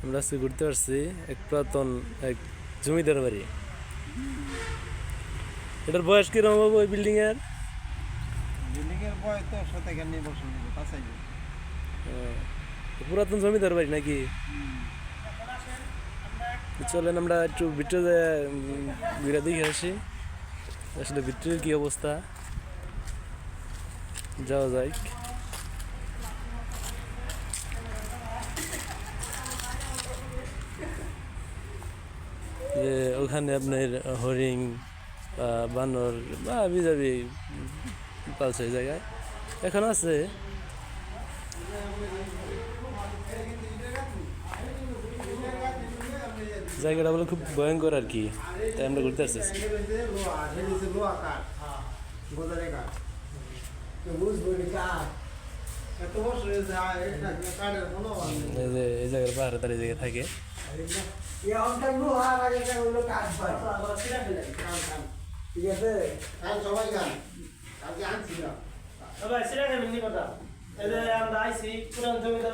আমরা আজকে ঘুরতে পারছি এক পুরাতন এক জমিদার বাড়ি। এটার বয়স কিরকম হবে ওই বিল্ডিং এর? বিল্ডিং এর বয়স তো শতকের নিয়ে বসে নেবে কাছাই। পুরাতন জমিদার বাড়ি নাকি? চলেন আমরা একটু ভিতরে ঘুরে দেখে আসি আসলে ভিতরের কি অবস্থা। যাওয়া যায়। যে ওখানে আপনার হরিণ বানর বা বিজাবি পালছে এই জায়গায় এখন আছে। জায়গাটা বলে খুব ভয়ঙ্কর আর কি, তাই আমরা ঘুরতে আসছি। এই জায়গার পাহাড়ে তার এই জায়গায় থাকে। ঠিক আছে সবাই গান কালকে আনছি না। সবাই সেটা কেন কথা? এই যে আমরা আইছি পুরান জমিদার